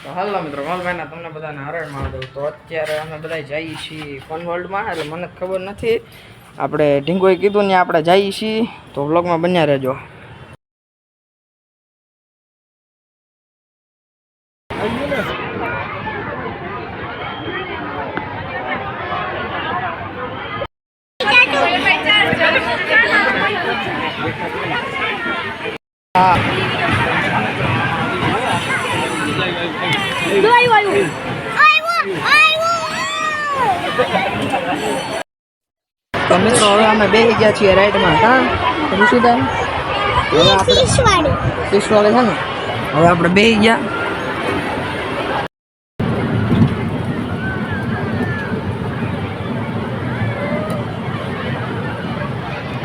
તો હાલો મિત્રો મલભાઈના તમને બધાને હરણ માં દઉં. તો અત્યારે અમે બધા જઈએ છીએ ફન વર્લ્ડમાં, એટલે મને ખબર નથી, આપણે ઢીંગોએ કીધું ને આપણે જઈએ છીએ, તો વ્લોગમાં બન્યા રહેજો. તો મિત્રો હવે અમે બેસી ગયા છીએ રાઈડમાં. હા શું થાય હવે આપણે શીશવાળી છે ને, હવે આપણે બેસી ગયા.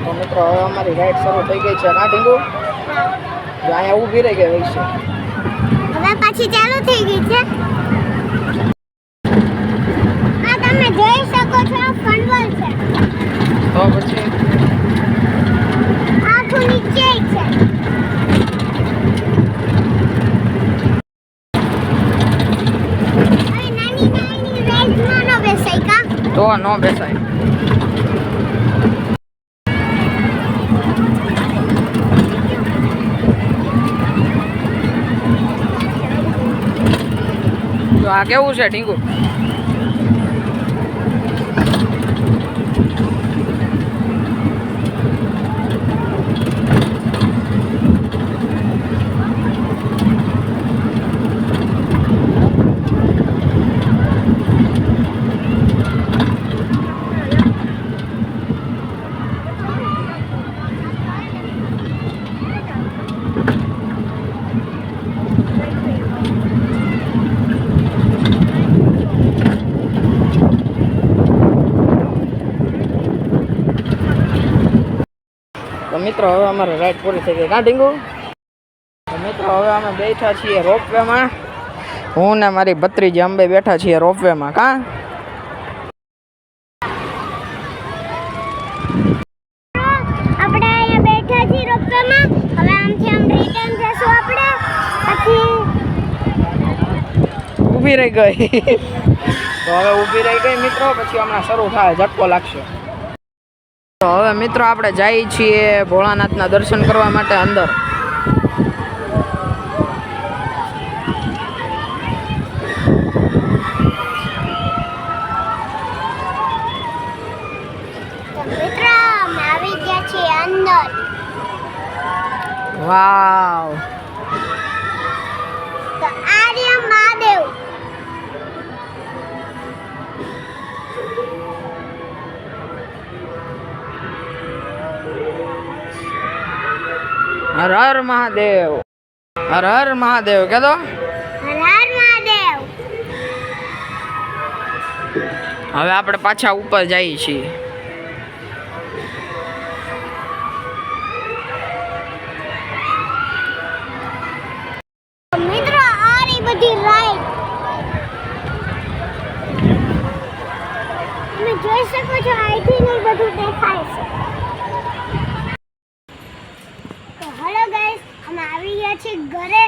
તો મિત્રો હવે અમારી રાઈડ શરૂ થઈ ગઈ છે. ના ઢીંગુ અહીંયા ઊભી રહી ગઈ હોય છે, હવે પાછી ચાલુ થઈ ગઈ છે. આ તમે જોઈ શકો છો, આ ફનવર્લ્ડ છે. તો પછી આખું નીચે છે. હવે નાની નાની રાઈડમાં ન બેસાય કા? તો ન બેસાય. તો આ કેવું છે ઢીંગુ? તો મિત્રો હવે અમારે રાઈડ પૂરી થઈ ગઈ. કાં ઢીંગુ? તો મિત્રો હવે અમે બેઠા છીએ રોપવેમાં. હું ને મારી ભત્રીજી અંબે બેઠા છીએ રોપવેમાં. કાં આપણે અહીંયા બેઠા છીએ રોપવેમાં. હવે આમથી આમ રિટર્ન જશું આપણે. પછી ઊભી રહી ગઈ. તો હવે ઊભી રહી ગઈ મિત્રો, પછી હમણાં શરૂ થાય, ઝટકો લાગશે. તો હવે મિત્રો આપણે જઈએ છીએ ભોળાનાથના દર્શન કરવા માટે અંદર. મિત્રો અમે આવી ગયા છીએ અંદર. વાવ, તો આર્ય મહાદેવ. હર હર મહાદેવ, હર હર મહાદેવ કે દો. હર હર મહાદેવ. હવે આપણે પાછા ઉપર જઈએ છીએ. મિત્રો આ રહી બધી રાઈડ. તમે જોઈ શકો છો, અહીંથી ને બધું દેખાય છે. તો હેલો ગાઈસ, અમે આવી ગયા છીએ ઘરે.